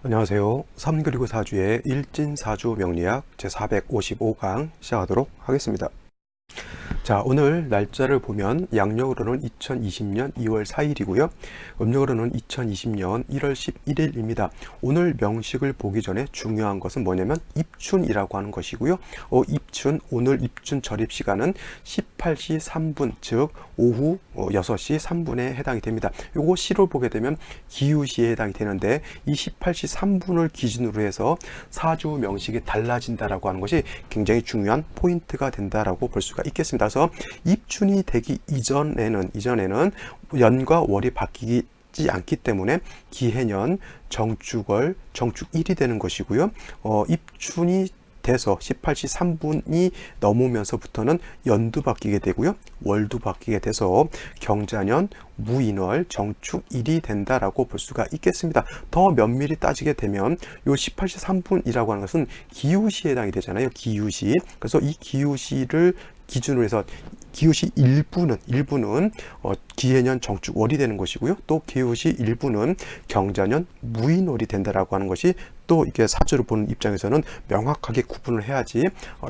안녕하세요. 3 그리고 4주의 일진사주 명리학 제455강 시작하도록 하겠습니다. 자, 오늘 날짜를 보면 양력으로는 2020년 2월 4일이고요. 음력으로는 2020년 1월 11일입니다. 오늘 명식을 보기 전에 중요한 것은 뭐냐면 입춘이라고 하는 것이고요. 입춘, 오늘 입춘 절입 시간은 18시 3분, 즉 오후 6시 3분에 해당이 됩니다. 요거 시로 보게 되면 기우시에 해당이 되는데 이 18시 3분을 기준으로 해서 사주 명식이 달라진다라고 하는 것이 굉장히 중요한 포인트가 된다라고 볼 수가 있겠습니다. 그래서 입춘이 되기 이전에는 연과 월이 바뀌지 않기 때문에 기해년, 정축월, 정축일이 되는 것이고요. 입춘이 돼서 18시 3분이 넘으면서부터는 연도 바뀌게 되고요. 월도 바뀌게 돼서 경자년, 무인월, 정축일이 된다라고 볼 수가 있겠습니다. 더 면밀히 따지게 되면 요 18시 3분이라고 하는 것은 기우시에 해당이 되잖아요. 기우시. 그래서 이 기우시를 기준으로 해서 기우시 일부는 기해년 정축월이 되는 것이고요. 또 기우시 일부는 경자년 무인월이 된다라고 하는 것이 또 이게 사주를 보는 입장에서는 명확하게 구분을 해야지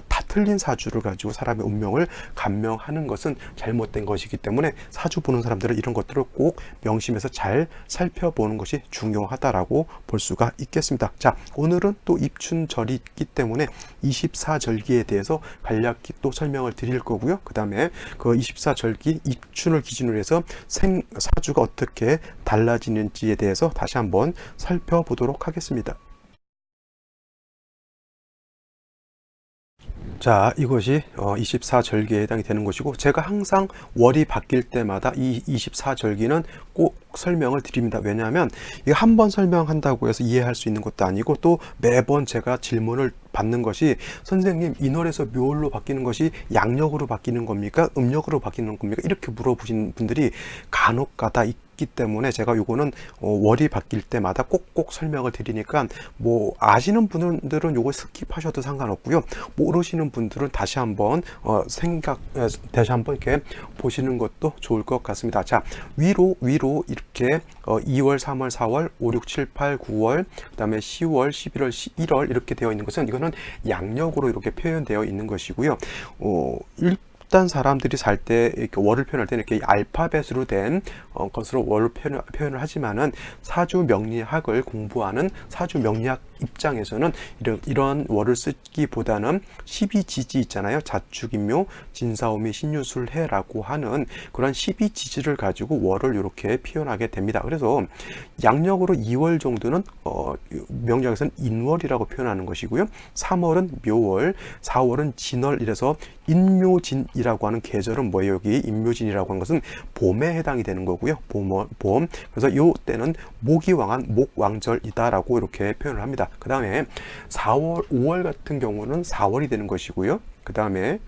다 틀린 사주를 가지고 사람의 운명을 감명하는 것은 잘못된 것이기 때문에 사주 보는 사람들은 이런 것들을 꼭 명심해서 잘 살펴보는 것이 중요하다라고 볼 수가 있겠습니다. 자, 오늘은 또 입춘절이 있기 때문에 24절기에 대해서 간략히 또 설명을 드릴 거고요. 그 다음에 그 24절기 입춘을 기준으로 해서 사주가 어떻게 달라지는지에 대해서 다시 한번 살펴보도록 하겠습니다. 자, 이것이 24절기에 해당이 되는 것이고, 제가 항상 월이 바뀔 때마다 이 24절기는 꼭 설명을 드립니다. 왜냐하면 이거 한 번 설명한다고 해서 이해할 수 있는 것도 아니고, 또 매번 제가 질문을 받는 것이 선생님, 인월에서 묘월로 바뀌는 것이 양력으로 바뀌는 겁니까? 음력으로 바뀌는 겁니까? 이렇게 물어보시는 분들이 간혹 가다 있기 때문에 제가 요거는 월이 바뀔 때마다 꼭꼭 설명을 드리니까 뭐 아시는 분들은 요거 스킵하셔도 상관없고요. 모르시는 분들은 다시 한번 다시 한번 이렇게 보시는 것도 좋을 것 같습니다. 자, 위로 이렇게 2월, 3월, 4월, 5, 6, 7, 8, 9월, 그다음에 10월, 11월, 11월 이렇게 되어 있는 것은 이거는 양력으로 이렇게 표현되어 있는 것이고요. 일단 사람들이 살 때 이렇게 월을 표현할 때는 이렇게 알파벳으로 된 것으로 월을 표현을 하지만은 사주 명리학을 공부하는 사주 명리학 입장에서는 이런 월을 쓰기보다는 12지지 있잖아요. 자축인묘, 진사오미, 신유술해라고 하는 그런 12지지를 가지고 월을 이렇게 표현하게 됩니다. 그래서 양력으로 2월 정도는 명리학에서는 인월이라고 표현하는 것이고요. 3월은 묘월, 4월은 진월, 이래서 인묘진이라고 하는 계절은 뭐예요? 여기 인묘진이라고 하는 것은 봄에 해당이 되는 거고요. 봄. 그래서 요 때는 목이 왕한 목왕절이다라고 이렇게 표현을 합니다. 그 다음에 4월, 5월 같은 경우는 4월이 되는 것이고요. 그 다음에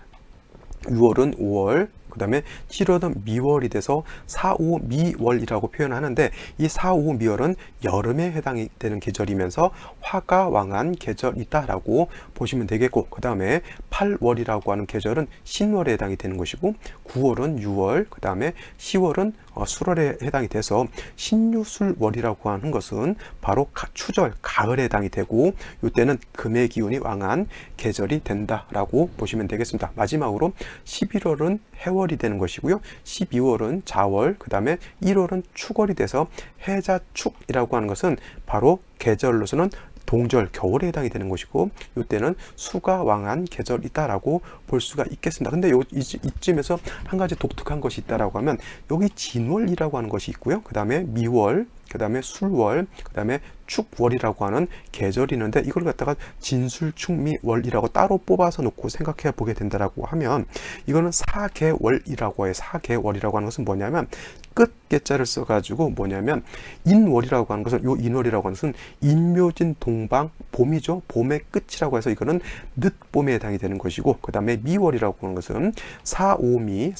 6월은 5월, 그 다음에 7월은 미월이 돼서 4, 5, 미월이라고 표현하는데 이 4, 5, 미월은 여름에 해당이 되는 계절이면서 화가 왕한 계절이다라고 보시면 되겠고, 그 다음에 8월이라고 하는 계절은 신월에 해당이 되는 것이고, 9월은 6월, 그 다음에 10월은 수월에 해당이 돼서 신유술월이라고 하는 것은 바로 추절, 가을에 해당이 되고, 이때는 금의 기운이 왕한 계절이 된다라고 보시면 되겠습니다. 마지막으로 11월은 해월이 되는 것이고요. 12월은 자월, 그 다음에 1월은 축월이 돼서 해자축이라고 하는 것은 바로 계절로서는 동절, 겨울에 해당이 되는 것이고, 이때는 수가 왕한 계절이다라고 볼 수가 있겠습니다. 근데 이쯤에서 한 가지 독특한 것이 있다라고 하면 여기 진월이라고 하는 것이 있고요. 그 다음에 미월, 그 다음에 술월, 그 다음에 축월이라고 하는 계절이 있는데 이걸 갖다가 진술축미월이라고 따로 뽑아서 놓고 생각해 보게 된다라고 하면 이거는 사계월이라고 해요. 사계월이라고 하는 것은 뭐냐면 끝 개자를 써가지고 뭐냐면 인월이라고 하는 것은 요 인월이라고 하는 것은 인묘진 동방 봄이죠. 봄의 끝이라고 해서 이거는 늦봄에 해당이 되는 것이고, 그 다음에 미월이라고 하는 것은 사오미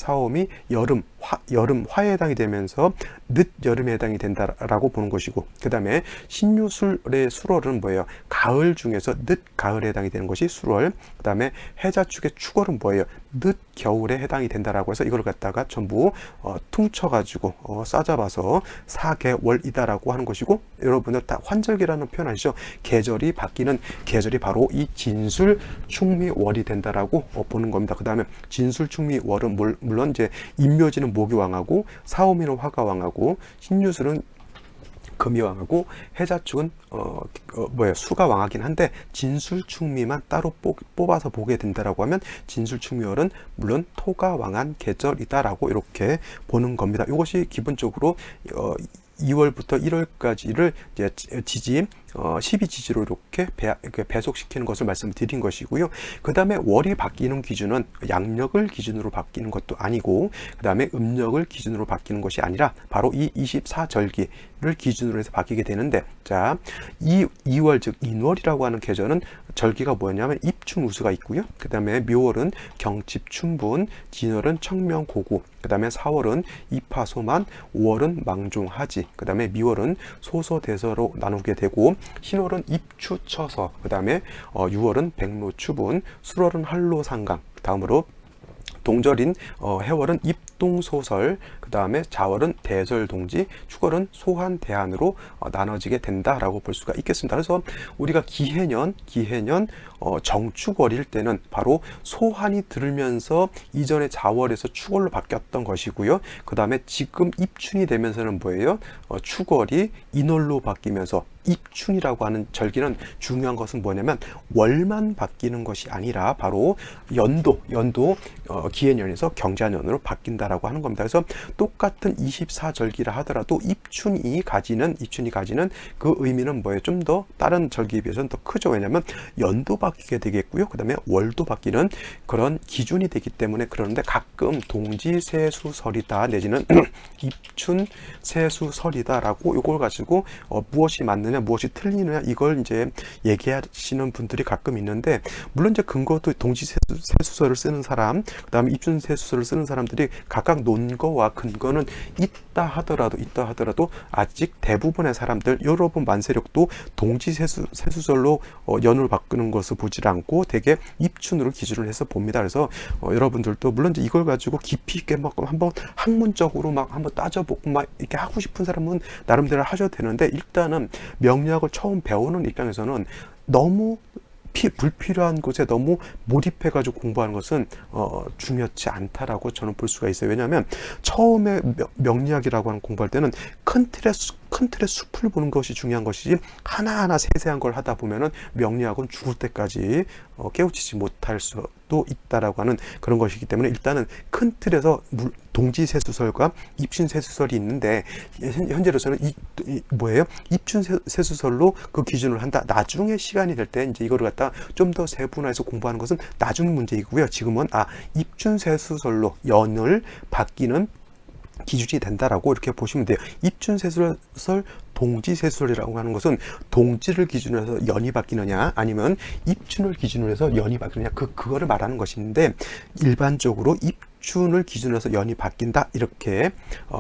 여름 화에 해당이 되면서 늦여름에 해당이 된다라고 보는 것이고, 그 다음에 신유술의 술월은 뭐예요? 가을 중에서 늦가을에 해당이 되는 것이 수월, 그 다음에 해자축의 축월은 뭐예요? 늦겨울에 해당이 된다라고 해서 이걸 갖다가 전부 퉁쳐가지고 싸잡아서 사계월이다라고 하는 것이고, 여러분들 다 환절기라는 표현 아시죠? 계절이 바뀌는 계절이 바로 이 진술충미월이 된다라고 보는 겁니다. 그 다음에 진술충미월은 물론 이제 인묘지는 목이 왕하고 사오미는 화가 왕하고 신유술은 금이 왕하고 해자축은 수가 왕하긴 한데 진술충미만 따로 뽑아서 보게 된다라고 하면 진술충미월은 물론 토가 왕한 계절이다라고 이렇게 보는 겁니다. 이것이 기본적으로 2월부터 1월까지를 이제 지지 12지지로 이렇게 배속시키는 것을 말씀드린 것이고요. 그 다음에 월이 바뀌는 기준은 양력을 기준으로 바뀌는 것도 아니고, 그 다음에 음력을 기준으로 바뀌는 것이 아니라 바로 이 24절기를 기준으로 해서 바뀌게 되는데, 자, 2월 즉 인월이라고 하는 계절은 절기가 뭐냐면 입춘우수가 있고요. 그 다음에 묘월은 경칩춘분, 진월은 청명고구, 그 다음에 4월은 입하소만, 5월은 망종하지, 그 다음에 미월은 소서대서로 나누게 되고, 신월은 입추처서, 그 다음에 6월은 백로추분, 술월은 한로상강, 다음으로 동절인 해월은 입동소설, 그 다음에 자월은 대설동지, 축월은 소환대한으로 나눠지게 된다라고 볼 수가 있겠습니다. 그래서 우리가 기해년 정축월일 때는 바로 소환이 들으면서 이전에 자월에서 축월로 바뀌었던 것이고요. 그 다음에 지금 입춘이 되면서는 뭐예요? 축월이 인월로 바뀌면서 입춘이라고 하는 절기는 중요한 것은 뭐냐면 월만 바뀌는 것이 아니라 바로 연도 기해년에서 경자년으로 바뀐다라고 하는 겁니다. 그래서 똑같은 24절기라 하더라도 입춘이 가지는 그 의미는 뭐예요? 좀 더 다른 절기에 비해서는 더 크죠. 왜냐하면 연도 바뀌게 되겠고요. 그 다음에 월도 바뀌는 그런 기준이 되기 때문에. 그러는데 가끔 동지세수설이다 내지는 입춘세수설이다라고 이걸 가지고 무엇이 맞느냐 무엇이 틀리느냐 이걸 이제 얘기하시는 분들이 가끔 있는데, 물론 이제 근거도 동지세수설을 쓰는 사람, 그 다음에 입춘세수설을 쓰는 사람들이 각각 논거와 근거는 있다 하더라도 아직 대부분의 사람들, 여러분 만세력도 동지세수설로 연을 바꾸는 것을 보질 않고 대개 입춘으로 기준을 해서 봅니다. 그래서 여러분들도 물론 이제 이걸 가지고 깊이 있게 막 한번 학문적으로 막 한번 따져보고 막 이렇게 하고 싶은 사람은 나름대로 하셔도 되는데, 일단은 명리학을 처음 배우는 입장에서는 너무 불필요한 곳에 너무 몰입해가지고 공부하는 것은 중요치 않다라고 저는 볼 수가 있어요. 왜냐하면 처음에 명리학이라고 하는 공부할 때는 큰 틀의 숲을 보는 것이 중요한 것이지 하나하나 세세한 걸 하다 보면은 명리학은 죽을 때까지 깨우치지 못할 수도 있다라고 하는 그런 것이기 때문에, 일단은 큰 틀에서 동지세수설과 입춘세수설이 있는데 현재로서는 뭐예요? 입춘세수설로 그 기준을 한다. 나중에 시간이 될 때 이제 이거를 갖다 좀 더 세분화해서 공부하는 것은 나중 문제이고요. 지금은 입춘세수설로 연을 바뀌는 기준이 된다라고 이렇게 보시면 돼요. 입춘세수설, 동지세수설이라고 하는 것은 동지를 기준으로 해서 연이 바뀌느냐 아니면 입춘을 기준으로 해서 연이 바뀌느냐 그거를 말하는 것인데, 일반적으로 입춘을 기준으로 해서 연이 바뀐다 이렇게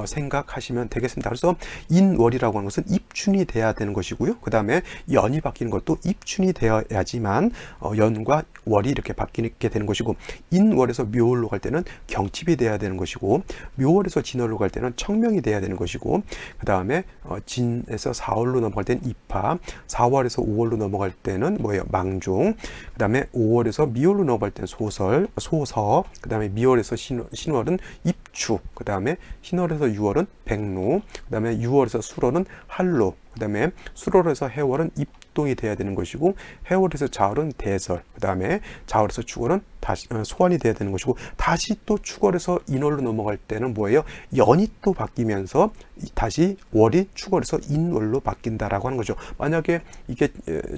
생각하시면 되겠습니다. 그래서 인월이라고 하는 것은 입춘이 돼야 되는 것이고요. 그 다음에 연이 바뀌는 것도 입춘이 되어야지만 연과 월이 이렇게 바뀌게 되는 것이고, 인월에서 묘월로 갈 때는 경칩이 돼야 되는 것이고, 묘월에서 진월로 갈 때는 청명이 돼야 되는 것이고, 그 다음에 진에서 사월로 넘어갈 때는 입하, 4월에서 5월로 넘어갈 때는 뭐예요? 망종, 그 다음에 5월에서 미월로 넘어갈 때는 소서, 그 다음에 미월에서 신월은 입추, 그 다음에 신월에서 6월은 백로, 그 다음에 6월에서 술월은 한로, 그 다음에 술월에서 해월은 입동이 돼야 되는 것이고, 해월에서 자월은 대설, 그 다음에 자월에서 축월은 다시 소환이 돼야 되는 것이고, 다시 또 축월에서 인월로 넘어갈 때는 뭐예요? 연이 또 바뀌면서 다시 월이 축월에서 인월로 바뀐다라고 하는 거죠. 만약에 이게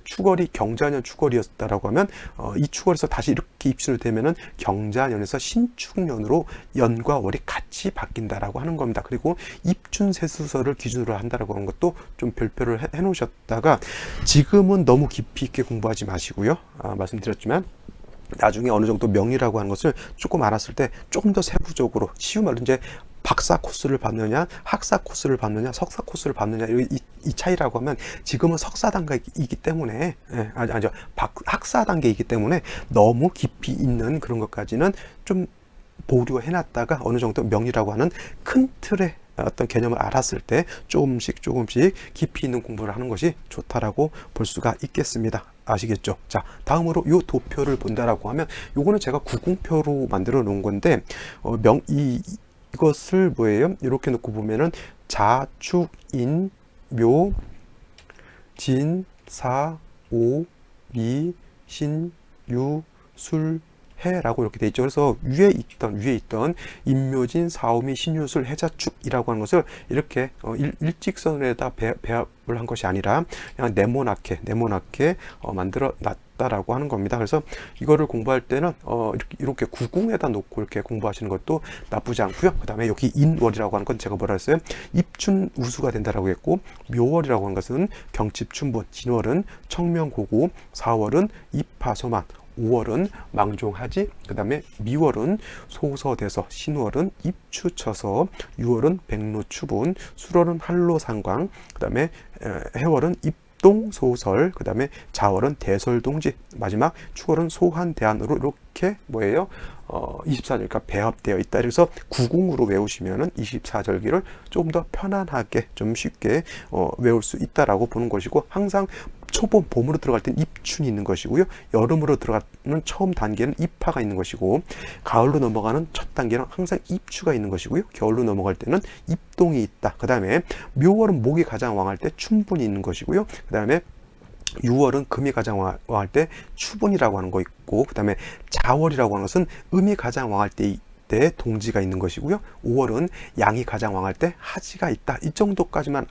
축월이 경자년 축월이었다라고 하면 이 축월에서 다시 이렇게 입춘을 되면은 경자년에서 신축년으로 연과 월이 같이 바뀐다라고 하는 겁니다. 그리고 입춘세수설을 기준으로 한다라고 하는 것도 좀 별표를 해 놓으셨다가, 지금은 너무 깊이 있게 공부하지 마시고요. 말씀드렸지만 나중에 어느 정도 명리라고 하는 것을 조금 알았을 때 조금 더 세부적으로, 쉬운 말로 이제 박사 코스를 받느냐, 학사 코스를 받느냐, 석사 코스를 받느냐, 이 차이라고 하면 지금은 석사 단계이기 때문에, 학사 단계이기 때문에 너무 깊이 있는 그런 것까지는 좀 보류해 놨다가 어느 정도 명리라고 하는 큰 틀의 어떤 개념을 알았을 때 조금씩 깊이 있는 공부를 하는 것이 좋다라고 볼 수가 있겠습니다. 아시겠죠? 자, 다음으로 요 도표를 본다라고 하면 요거는 제가 구궁표로 만들어 놓은 건데 이것을 뭐예요? 이렇게 놓고 보면은 자축인 묘 진 사 오 미 신 유 술 해라고 이렇게 돼 있죠. 그래서 위에 있던 인묘진 사오미 신유술 해자축이라고 하는 것을 이렇게 일직선에다 배합을 한 것이 아니라 그냥 네모나게 만들어 놨다라고 하는 겁니다. 그래서 이거를 공부할 때는 이렇게 구궁에다 놓고 이렇게 공부하시는 것도 나쁘지 않고요. 그 다음에 여기 인월이라고 하는 건 제가 뭐라 했어요? 입춘 우수가 된다라고 했고, 묘월이라고 하는 것은 경칩춘분, 진월은 청명고구, 사월은 입하소만, 5월은 망종하지, 그 다음에 미월은 소서대서, 신월은 입추처서, 6월은 백로추분, 술월은 한로상광, 그 다음에 해월은 입동소설, 그 다음에 자월은 대설동지, 마지막 축월은 소한대안으로 이렇게 뭐예요? 24절기가 배합되어 있다. 그래서 구궁으로 외우시면은 24절기를 조금 더 편안하게 좀 쉽게 외울 수 있다라고 보는 것이고, 항상 봄으로 들어갈 때는 입춘이 있는 것이고요. 여름으로 들어가는 처음 단계는 입하가 있는 것이고, 가을로 넘어가는 첫 단계는 항상 입추가 있는 것이고요. 겨울로 넘어갈 때는 입동이 있다. 그 다음에 묘월은 목이 가장 왕할 때 춘분이 있는 것이고요. 그 다음에 6월은 금이 가장 왕할 때 추분이라고 하는 거 있고, 그 다음에 자월이라고 하는 것은 음이 가장 왕할 때 동지가 있는 것이고요. 5월은 양이 가장 왕할 때 하지가 있다. 이 정도까지만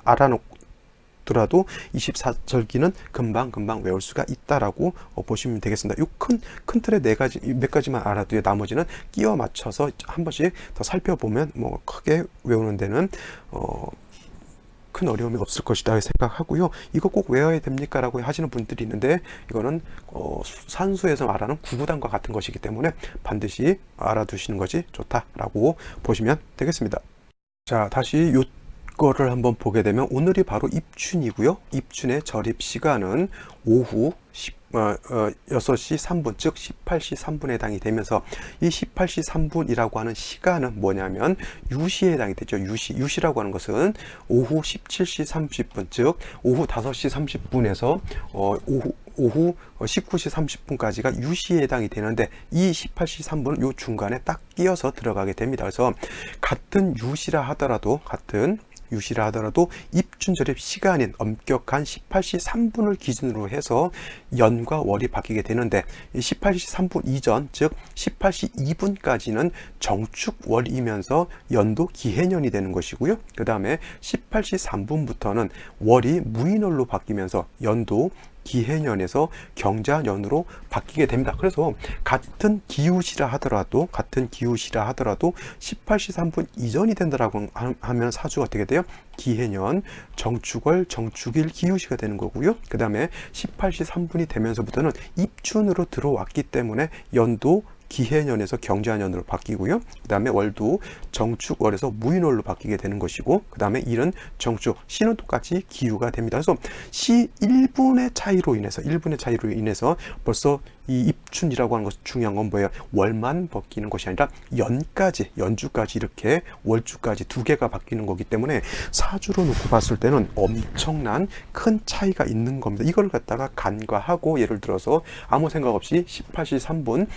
알아놓더라도 24절기는 금방 외울 수가 있다라고 보시면 되겠습니다. 이 큰 틀에 몇 가지만 알아도 나머지는 끼워 맞춰서 한 번씩 더 살펴보면 뭐 크게 외우는 데는 큰 어려움이 없을 것이다 생각하고요. 이거 꼭 외워야 됩니까? 라고 하시는 분들이 있는데, 이거는 산수에서 말하는 구구단과 같은 것이기 때문에 반드시 알아두시는 것이 좋다라고 보시면 되겠습니다. 자, 다시 요거를 한번 보게 되면 오늘이 바로 입춘이고요. 입춘의 절입 시간은 오후 6시 3분, 즉 18시 3분에 해당이 되면서, 이 18시 3분이라고 하는 시간은 뭐냐면 유시에 해당이 되죠. 유시라고 하는 것은 오후 17시 30분, 즉 오후 5시 30분에서 오후 19시 30분까지가 유시에 해당이 되는데, 이 18시 3분은 요 중간에 딱 끼어서 들어가게 됩니다. 그래서 같은 유시라 하더라도 입춘절입 시간인 엄격한 18시 3분을 기준으로 해서 연과 월이 바뀌게 되는데, 18시 3분 이전, 즉 18시 2분까지는 정축월이면서 연도 기해년이 되는 것이고요. 그 다음에 18시 3분부터는 월이 무인월로 바뀌면서 연도 기해년에서 경자년으로 바뀌게 됩니다. 그래서 같은 기우시라 하더라도 18시 3분 이전이 된다라고 하면 사주가 어떻게 돼요? 기해년, 정축월, 정축일, 기우시가 되는 거고요. 그 다음에 18시 3분이 되면서부터는 입춘으로 들어왔기 때문에 연도 기해년에서 경자년으로 바뀌고요. 그 다음에 월도 정축월에서 무인월로 바뀌게 되는 것이고, 그 다음에 일은 정축, 시는 똑같이 기우가 됩니다. 그래서 시 1분의 차이로 인해서 벌써 이 입춘이라고 하는 것 중요한 건 뭐예요? 월만 바뀌는 것이 아니라 연주까지 이렇게 월주까지 두 개가 바뀌는 거기 때문에 사주로 놓고 봤을 때는 엄청난 큰 차이가 있는 겁니다. 이걸 갖다가 간과하고, 예를 들어서 아무 생각 없이 18시 3분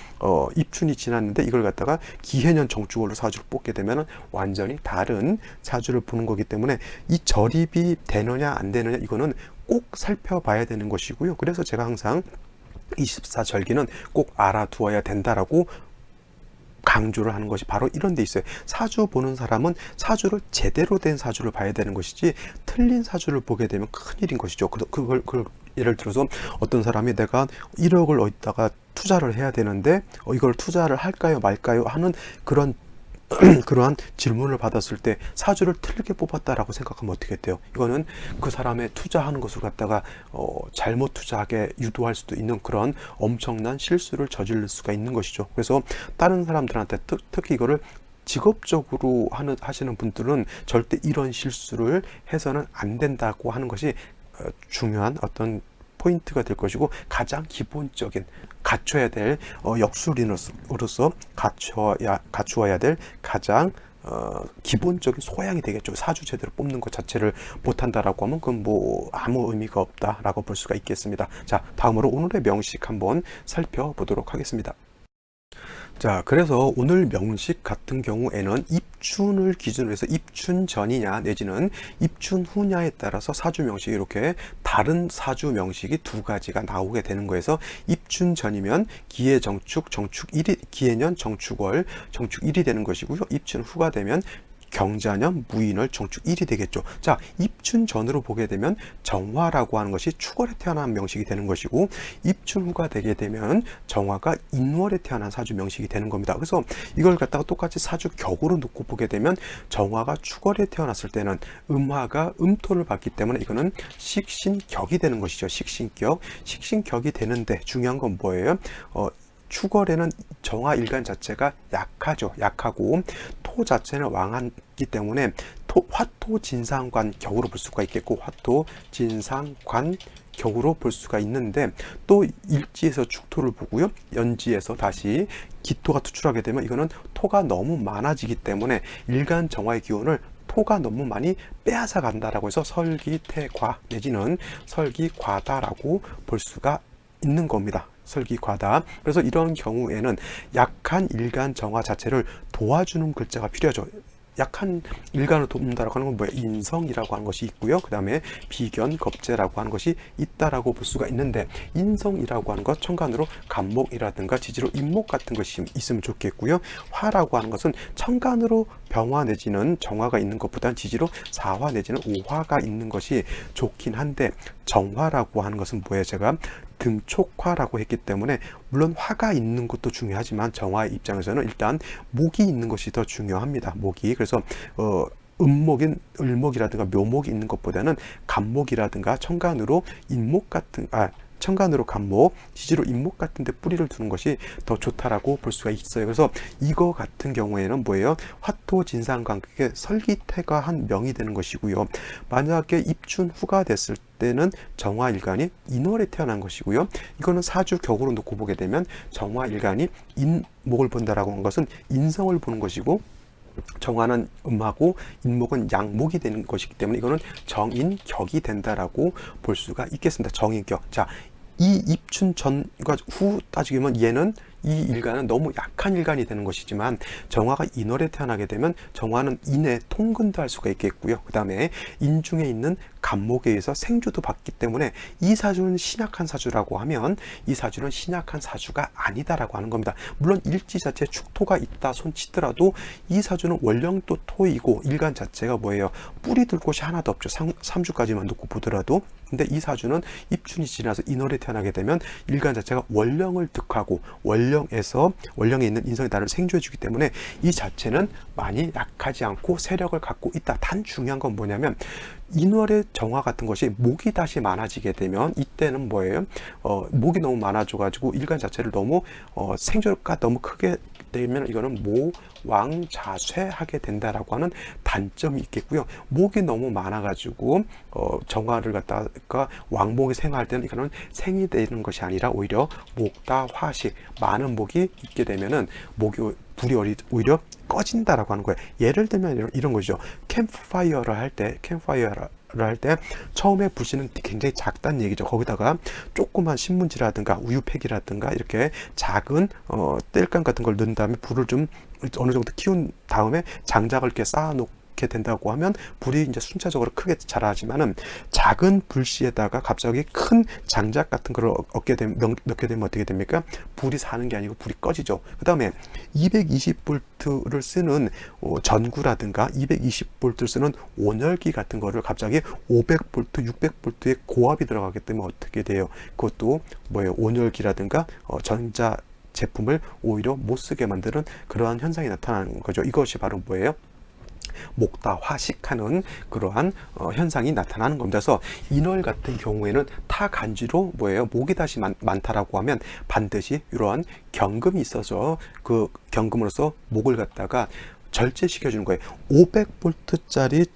입춘이 지났는데 이걸 갖다가 기해년 정축월로 사주를 뽑게 되면 완전히 다른 사주를 보는 거기 때문에 이 절입이 되느냐 안 되느냐 이거는 꼭 살펴봐야 되는 것이고요. 그래서 제가 항상 24절기는 꼭 알아두어야 된다라고 강조를 하는 것이 바로 이런 데 있어요. 사주 보는 사람은 사주를 제대로 된 사주를 봐야 되는 것이지, 틀린 사주를 보게 되면 큰일인 것이죠. 그걸 예를 들어서 어떤 사람이 내가 1억을 어디다가 투자를 해야 되는데 이걸 투자를 할까요 말까요 하는 그러한 질문을 받았을 때 사주를 틀리게 뽑았다라고 생각하면 어떻게 돼요? 이거는 그 사람의 투자하는 것을 갖다가 잘못 투자하게 유도할 수도 있는 그런 엄청난 실수를 저지를 수가 있는 것이죠. 그래서 다른 사람들한테 특히 이거를 직업적으로 하시는 분들은 절대 이런 실수를 해서는 안 된다고 하는 것이 중요한 어떤 포인트가 될 것이고, 가장 기본적인 갖춰야 될 역술인으로서 갖추어야 될 가장 기본적인 소양이 되겠죠. 사주 제대로 뽑는 것 자체를 못한다라고 하면 그건 뭐 아무 의미가 없다라고 볼 수가 있겠습니다. 자, 다음으로 오늘의 명식 한번 살펴보도록 하겠습니다. 자, 그래서 오늘 명식 같은 경우에는 입춘을 기준으로 해서 입춘 전이냐 내지는 입춘 후냐에 따라서 사주 명식이 이렇게 다른 사주 명식이 두 가지가 나오게 되는 거에서, 입춘 전이면 기해정축, 정축 1이, 기해년, 정축월, 정축 1이 되는 것이고요. 입춘 후가 되면 경자년, 무인월, 정축 1이 되겠죠. 자, 입춘 전으로 보게 되면 정화라고 하는 것이 축월에 태어난 명식이 되는 것이고, 입춘 후가 되게 되면 정화가 인월에 태어난 사주 명식이 되는 겁니다. 그래서 이걸 갖다가 똑같이 사주 격으로 놓고 보게 되면, 정화가 축월에 태어났을 때는 음화가 음토를 받기 때문에 이거는 식신격이 되는 것이죠. 식신격이 되는데 중요한 건 뭐예요? 축월에는 정화 일간 자체가 약하고 토 자체는 왕하기 때문에 화토진상관 격으로 볼 수가 있겠고, 화토진상관 격으로 볼 수가 있는데, 또 일지에서 축토를 보고요, 연지에서 다시 기토가 투출하게 되면 이거는 토가 너무 많아지기 때문에 일간 정화의 기운을 토가 너무 많이 빼앗아 간다라고 해서 설기태과 내지는 설기과다라고 볼 수가 있는 겁니다. 설기과다. 그래서 이런 경우에는 약한 일간 정화 자체를 도와주는 글자가 필요하죠. 약한 일간을 돕는다라고 하는 건 뭐예요? 인성이라고 하는 것이 있고요. 그 다음에 비견, 겁재라고 하는 것이 있다라고 볼 수가 있는데, 인성이라고 하는 것, 청간으로 간목이라든가 지지로 인목 같은 것이 있으면 좋겠고요. 화라고 하는 것은 청간으로 병화 내지는 정화가 있는 것보다는 지지로 사화 내지는 오화가 있는 것이 좋긴 한데, 정화라고 하는 것은 뭐예요? 제가 등촉화라고 했기 때문에 물론 화가 있는 것도 중요하지만 정화의 입장에서는 일단 목이 있는 것이 더 중요합니다. 목이. 그래서 을목이라든가 묘목이 있는 것보다는 간목이라든가 청간으로 청간으로 간목, 지지로 인목 같은 데 뿌리를 두는 것이 더 좋다라고 볼 수가 있어요. 그래서 이거 같은 경우에는 뭐예요? 화토진상관계에 설기태가 한 명이 되는 것이고요. 만약에 입춘 후가 됐을 때는 정화일간이 인월에 태어난 것이고요. 이거는 사주격으로 놓고 보게 되면 정화일간이 인목을 본다라고 하는 것은 인성을 보는 것이고, 정화는 음하고 인목은 양목이 되는 것이기 때문에 이거는 정인격이 된다라고 볼 수가 있겠습니다. 정인격. 자, 이 입춘 전과 후 따지면 얘는 이 일간은 너무 약한 일간이 되는 것이지만, 정화가 인월에 태어나게 되면 정화는 인의 통근도 할 수가 있겠고요. 그 다음에 인중에 있는 간목에 의해서 생주도 받기 때문에 이 사주는 신약한 사주라고 하면 이 사주는 신약한 사주가 아니다라고 하는 겁니다. 물론 일지 자체에 축토가 있다 손치더라도 이 사주는 원령도 토이고 일간 자체가 뭐예요? 뿌리 들 곳이 하나도 없죠. 3주까지만 놓고 보더라도. 근데 이 사주는 입춘이 지나서 인월에 태어나게 되면 일간 자체가 원령을 득하고 원령에 있는 인성이 나를 생주해 주기 때문에 이 자체는 많이 약하지 않고 세력을 갖고 있다. 단 중요한 건 뭐냐면, 인월의 정화 같은 것이 목이 다시 많아지게 되면 이때는 뭐예요? 목이 너무 많아져 가지고 일간 자체를 너무 생존가 너무 크게 되면 이거는 모왕자쇠하게 된다라고 하는 단점이 있겠고요. 목이 너무 많아 가지고 정화를 갖다가 왕목이 생할 때는 이거는 생이 되는 것이 아니라 오히려 목다화식, 많은 목이 있게 되면은 불이 오히려 꺼진다라고 하는 거예요. 예를 들면 이런 거죠. 캠프파이어를 할 때 처음에 불씨는 굉장히 작다는 얘기죠. 거기다가 조그만 신문지라든가 우유팩이라든가 이렇게 작은 땔감 같은 걸 넣은 다음에 불을 좀 어느 정도 키운 다음에 장작을 이렇게 쌓아놓게 된다고 하면 불이 이제 순차적으로 크게 자라지만은, 작은 불씨에다가 갑자기 큰 장작 같은 걸 넣게 되면 어떻게 됩니까? 불이 사는 게 아니고 불이 꺼지죠. 그 다음에 220볼트를 쓰는 전구라든가 220볼트를 쓰는 온열기 같은 거를 갑자기 500볼트, 600볼트의 고압이 들어가기 때문에 어떻게 돼요? 그것도 뭐예요? 온열기라든가 전자 제품을 오히려 못 쓰게 만드는 그러한 현상이 나타나는 거죠. 이것이 바로 뭐예요? 목다화식하는 그러한 현상이 나타나는 겁니다. 그래서 인월 같은 경우에는 타간지로 뭐예요? 목이 다시 많다라고 하면 반드시 이러한 경금이 있어서 그 경금으로서 목을 갖다가 절제시켜주는 거예요. 500볼트짜리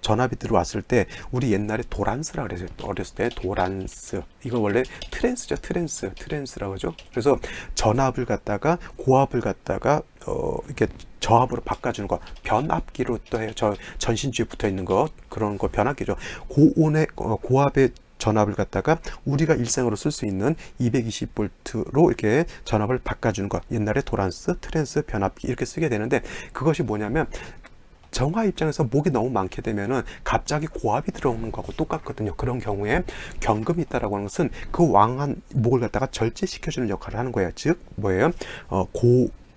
전압이 들어왔을 때 우리 옛날에 도란스라고 그랬어요. 어렸을 때 도란스. 이거 원래 트랜스죠. 트랜스라고 하죠. 그래서 전압을 갖다가 고압을 갖다가 이렇게 저압으로 바꿔주는 거, 변압기로 또 해요. 전신주에 붙어 있는 거, 그런 거 변압기죠. 고온의 고압의 전압을 갖다가 우리가 일상으로 쓸 수 있는 220볼트로 이렇게 전압을 바꿔주는 것, 옛날에 도란스, 트랜스, 변압기 이렇게 쓰게 되는데, 그것이 뭐냐면 정화 입장에서 목이 너무 많게 되면은 갑자기 고압이 들어오는 거하고 똑같거든요. 그런 경우에 경금이 있다라고 하는 것은 그 왕한 목을 갖다가 절제시켜주는 역할을 하는 거예요. 즉 뭐예요?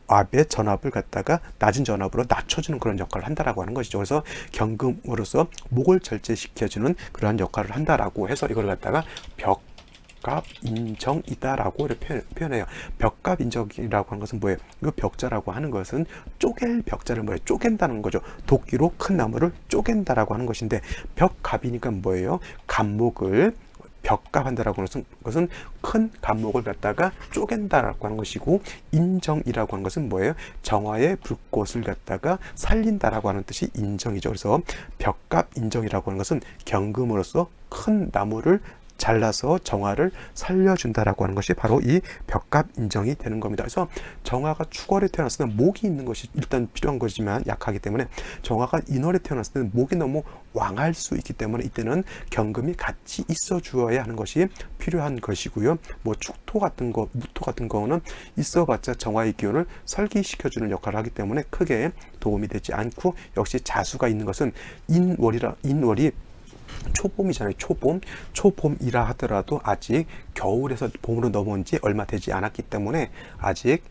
고압의 전압을 갖다가 낮은 전압으로 낮춰주는 그런 역할을 한다라고 하는 것이죠. 그래서 경금으로서 목을 절제시켜주는 그러한 역할을 한다라고 해서 이걸 갖다가 벽갑 인정이다라고 이렇게 표현해요. 벽갑 인정이라고 하는 것은 뭐예요? 이 벽자라고 하는 것은 것은 벽자를 뭐예요? 쪼갠다는 거죠. 도끼로 큰 나무를 쪼갠다라고 하는 것인데, 벽갑이니까 뭐예요? 갑목을 벽갑한다라고 하는 것은 큰 갑목을 갖다가 쪼갠다라고 하는 것이고, 인정이라고 하는 것은 뭐예요? 정화의 불꽃을 갖다가 살린다라고 하는 뜻이 인정이죠. 그래서 벽갑 인정이라고 하는 것은 경금으로서 큰 나무를 잘라서 정화를 살려준다라고 하는 것이 바로 이 벽갑 인정이 되는 겁니다. 그래서 정화가 축월에 태어났을 때는 목이 있는 것이 일단 필요한 거지만 약하기 때문에, 정화가 인월에 태어났을 때는 목이 너무 왕할 수 있기 때문에 이때는 경금이 같이 있어 주어야 하는 것이 필요한 것이고요. 뭐 축토 같은 거, 무토 같은 거는 있어봤자 정화의 기운을 설기시켜주는 역할을 하기 때문에 크게 도움이 되지 않고, 역시 자수가 있는 것은 인월이 초봄이잖아요. 초봄이라 하더라도 아직 겨울에서 봄으로 넘어온 지 얼마 되지 않았기 때문에 아직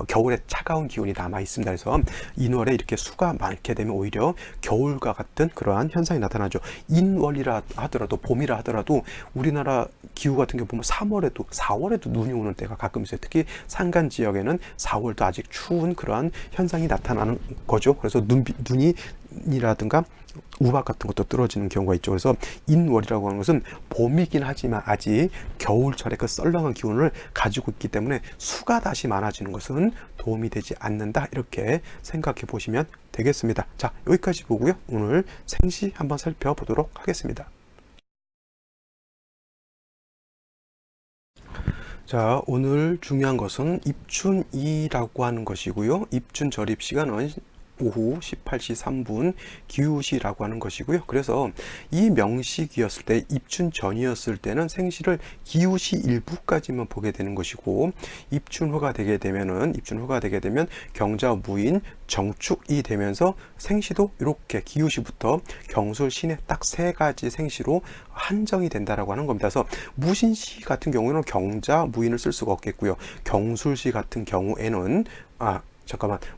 겨울에 차가운 기운이 남아 있습니다. 그래서 인월에 이렇게 수가 많게 되면 오히려 겨울과 같은 그러한 현상이 나타나죠. 인월이라 하더라도, 봄이라 하더라도 우리나라 기후 같은 경우 보면 3월에도 4월에도 눈이 오는 때가 가끔 있어요. 특히 산간 지역에는 4월도 아직 추운 그러한 현상이 나타나는 거죠. 그래서 눈이라든가 우박 같은 것도 떨어지는 경우가 있죠. 그래서 인월이라고 하는 것은 봄이긴 하지만 아직 겨울철의 그 썰렁한 기운을 가지고 있기 때문에 수가 다시 많아지는 것은 도움이 되지 않는다, 이렇게 생각해 보시면 되겠습니다. 자, 여기까지 보고요. 오늘 생시 한번 살펴보도록 하겠습니다. 자, 오늘 중요한 것은 입춘이라고 하는 것이고요. 입춘 절입 시간은 오후 18시 3분 기우시라고 하는 것이고요. 그래서 이 명식이었을 때, 입춘 전이었을 때는 생시를 기우시 일부까지만 보게 되는 것이고, 입춘후가 되게 되면 경자 무인 정축이 되면서 생시도 이렇게 기우시부터 경술 신의 딱 세 가지 생시로 한정이 된다라고 하는 겁니다. 그래서 무신시 같은 경우에는 경자 무인을 쓸 수가 없겠고요. 경술시 같은 경우에는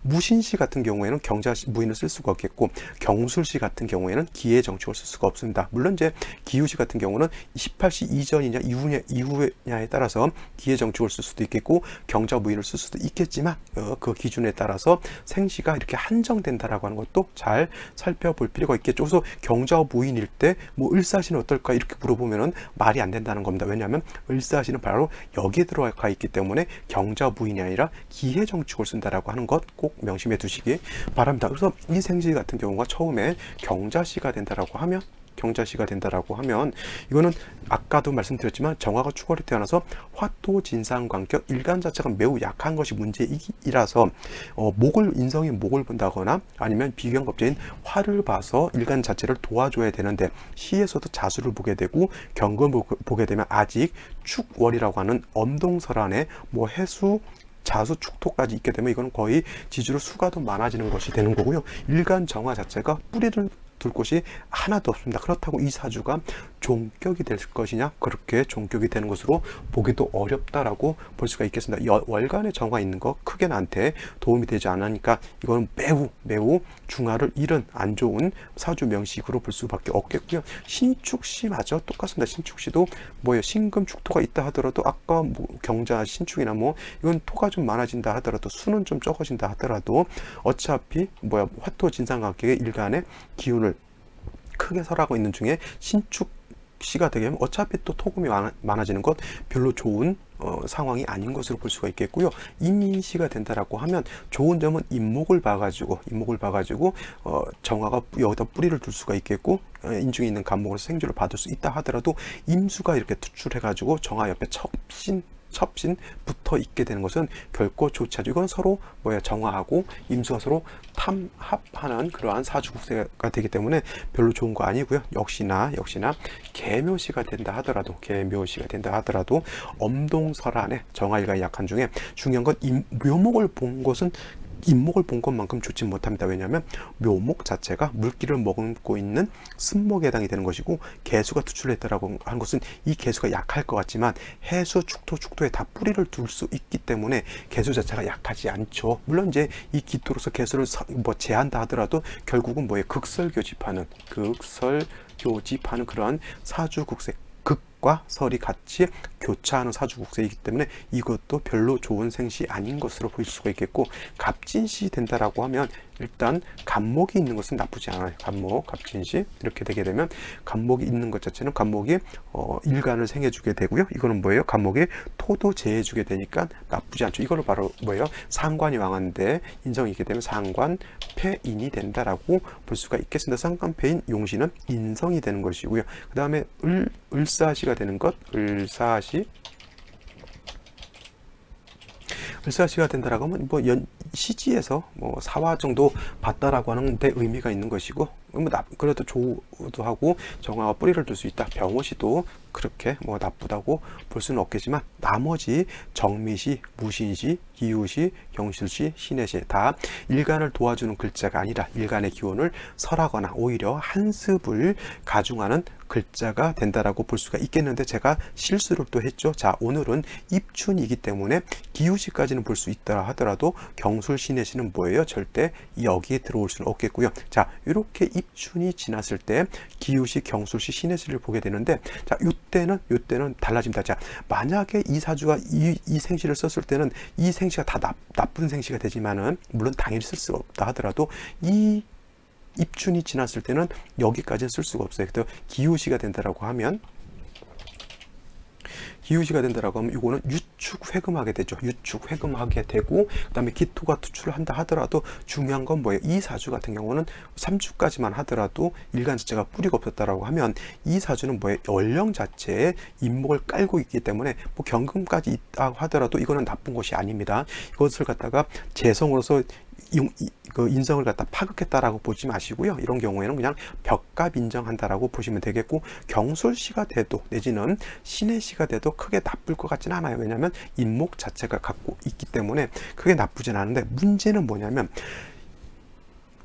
무신시 같은 경우에는 경자 무인을 쓸 수가 없겠고, 경술시 같은 경우에는 기해 정축을 쓸 수가 없습니다. 물론 이제 기우시 같은 경우는 18시 이전이냐 이후냐에 따라서 기해 정축을 쓸 수도 있겠고 경자 무인을 쓸 수도 있겠지만, 그 기준에 따라서 생시가 이렇게 한정된다라고 하는 것도 잘 살펴볼 필요가 있겠죠. 그래서 경자 무인일 때 뭐 을사시는 어떨까 이렇게 물어보면은 말이 안 된다는 겁니다. 왜냐하면 을사시는 바로 여기에 들어가 있기 때문에 경자 무인이 아니라 기해 정축을 쓴다라고 하는 것 꼭 명심해 두시기 바랍니다. 그래서 이 생시 같은 경우가 처음에 경자시가 된다라고 하면 이거는 아까도 말씀드렸지만 정화가 축월에 태어나서 화토진상관격 일간 자체가 매우 약한 것이 문제이라서 인성이 목을 본다거나 아니면 비경겁제인 화를 봐서 일간 자체를 도와줘야 되는데, 시에서도 자수를 보게 되고 경금을 보게 되면 아직 축월이라고 하는 엄동설안에 뭐 해수 자수 축토까지 있게 되면 이건 거의 지지로 수가 더 많아지는 것이 되는 거고요. 일간 정화 자체가 뿌리를 둘 곳이 하나도 없습니다. 그렇다고 이 사주가 종격이 될 것이냐? 그렇게 종격이 되는 것으로 보기도 어렵다라고 볼 수가 있겠습니다. 월간의 정화 있는 거 크게 나한테 도움이 되지 않으니까 이거는 매우 중화를 잃은 안 좋은 사주 명식으로 볼 수밖에 없겠고요. 신축시마저 똑같습니다. 신축시도 뭐예요? 신금 축토가 있다 하더라도 아까 경자 신축이나 이건 토가 좀 많아진다 하더라도 수는 좀 적어진다 하더라도 어차피 화토 진상관계의 일간의 기운을 크게 설하고 있는 중에 신축 시가 되게 되면 어차피 또 토금이 많아지는 것 별로 좋은 상황이 아닌 것으로 볼 수가 있겠고요. 임인시가 된다라고 하면 좋은 점은 인목을 봐가지고 정화가 여기다 뿌리를 둘 수가 있겠고 인중에 있는 간목으로서 생주를 받을 수 있다 하더라도 임수가 이렇게 투출해가지고 정화 옆에 첩신 붙어 있게 되는 것은 결코 좋지 않죠. 이건 서로 정화하고 임수가 서로 탐합하는 그러한 사주국세가 되기 때문에 별로 좋은 거 아니고요. 역시나 계묘시가 된다 하더라도 엄동설안에 정화일가 약한 중에 중요한 건 묘목을 본 것은 인목을 본 것만큼 좋지 못합니다. 왜냐하면 묘목 자체가 물기를 머금고 있는 쓴목에 해당이 되는 것이고 개수가 투출했다라고 하는 것은 이 개수가 약할 것 같지만 해수, 축토에 다 뿌리를 둘 수 있기 때문에 개수 자체가 약하지 않죠. 물론 이제 이 기토로서 개수를 제한다 하더라도 결국은 극설교집하는 그러한 사주국세 과 설이 같이 교차하는 사주국세이기 때문에 이것도 별로 좋은 생시 아닌 것으로 보일 수가 있겠고, 갑진시 된다라고 하면 일단 간목이 있는 것은 나쁘지 않아요. 갑진시 이렇게 되게 되면 간목이 있는 것 자체는 간목이 일간을 생해주게 되고요. 이거는 뭐예요? 간목이 토도 제해주게 되니까 나쁘지 않죠. 이거는 바로 뭐예요? 상관이 왕한데 인성이 있게 되면 상관 패인이 된다라고 볼 수가 있겠습니다. 상관 패인 용신은 인성이 되는 것이고요. 그 다음에 을사시가 되는 것, 을사시가 된다라고 하면 시지에서 사화 정도 봤다라고 하는 데 의미가 있는 것이고, 그래도 조도 하고 정화와 뿌리를 둘 수 있다. 병호시도 그렇게 나쁘다고 볼 수는 없겠지만 나머지 정미시, 무신시, 기우시, 경실시, 신해시 다 일간을 도와주는 글자가 아니라 일간의 기운을 설하거나 오히려 한습을 가중하는 글자가 된다라고 볼 수가 있겠는데, 제가 실수를 또 했죠. 자, 오늘은 입춘이기 때문에 기우시까지는 볼 수 있다 하더라도 경술, 신해시는 뭐예요? 절대 여기에 들어올 수는 없겠고요. 자, 이렇게 입춘이 지났을 때 기우시, 경술시, 신해시를 보게 되는데, 자, 이때는 달라집니다. 자, 만약에 이 사주가 이 생시를 썼을 때는 이 생시가 다 나쁜 생시가 되지만은, 물론 당연히 쓸 수 없다 하더라도 이 입춘이 지났을 때는 여기까지는 쓸 수가 없어요. 그래서 기우시가 된다라고 하면 이거는 유축회금하게 되죠. 유축회금하게 되고, 그 다음에 기토가 투출을 한다 하더라도 중요한 건 뭐예요? 이 사주 같은 경우는 3주까지만 하더라도 일간 자체가 뿌리가 없었다라고 하면 이 사주는 뭐예요? 연령 자체에 인목을 깔고 있기 때문에 경금까지 있다 하더라도 이거는 나쁜 것이 아닙니다. 이것을 갖다가 재성으로서 인성을 갖다 파극했다라고 보지 마시고요. 이런 경우에는 그냥 벽갑 인정한다라고 보시면 되겠고, 경술시가 돼도 내지는 신해시가 돼도 크게 나쁠 것 같지는 않아요. 왜냐하면 인목 자체가 갖고 있기 때문에 크게 나쁘진 않은데, 문제는 뭐냐면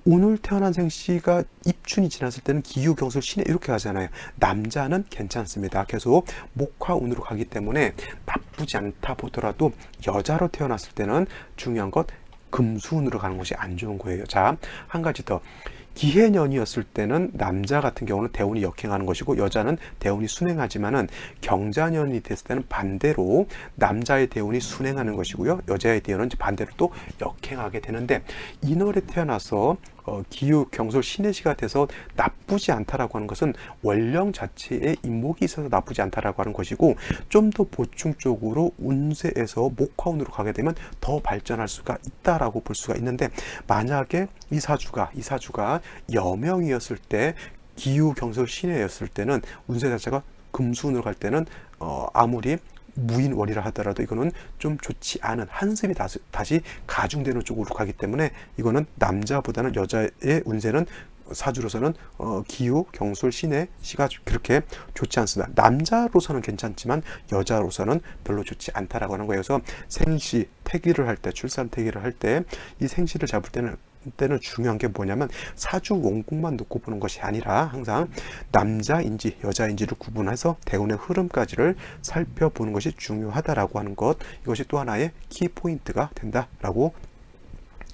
오늘 태어난 생시가 입춘이 지났을 때는 기유, 경술, 신해 이렇게 가잖아요. 남자는 괜찮습니다. 계속 목화운으로 가기 때문에 나쁘지 않다 보더라도 여자로 태어났을 때는 중요한 것 금수운으로 가는 것이 안 좋은 거예요. 자, 한 가지 더. 기해년이었을 때는 남자 같은 경우는 대운이 역행하는 것이고 여자는 대운이 순행하지만은, 경자년이 됐을 때는 반대로 남자의 대운이 순행하는 것이고요, 여자의 대운은 반대로 또 역행하게 되는데, 이날에 태어나서 기유, 경술, 신해시가 돼서 나쁘지 않다라고 하는 것은 원령 자체에 인목이 있어서 나쁘지 않다라고 하는 것이고, 좀 더 보충적으로 운세에서 목화운으로 가게 되면 더 발전할 수가 있다라고 볼 수가 있는데, 만약에 이 사주가 여명이었을 때, 기유, 경술, 신해였을 때는 운세 자체가 금수운으로 갈 때는 아무리 무인월이라 하더라도 이거는 좀 좋지 않은 한습이 다시 가중되는 쪽으로 가기 때문에, 이거는 남자보다는 여자의 운세는 사주로서는 기후, 경술, 신해 시가 그렇게 좋지 않습니다. 남자로서는 괜찮지만 여자로서는 별로 좋지 않다라고 하는 거예요. 그래서 생시, 태기를 할 때, 출산 태기를 할 때 이 생시를 잡을 때는 중요한 게 뭐냐면, 사주 원국만 놓고 보는 것이 아니라 항상 남자인지 여자인지를 구분해서 대운의 흐름까지를 살펴보는 것이 중요하다라고 하는 것, 이것이 또 하나의 키포인트가 된다라고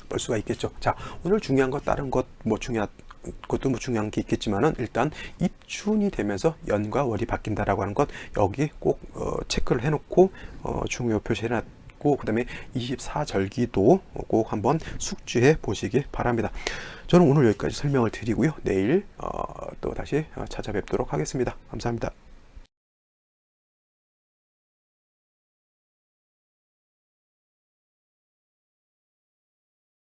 볼 수가 있겠죠. 자, 오늘 중요한 것, 다른 것 그것도 중요한 게 있겠지만은, 일단 입춘이 되면서 연과 월이 바뀐다라고 하는 것, 여기 꼭 체크를 해놓고 중요 표시해놨고, 그 다음에 24절기도 꼭 한번 숙지해 보시기 바랍니다. 저는 오늘 여기까지 설명을 드리고요. 내일 또 다시 찾아뵙도록 하겠습니다. 감사합니다.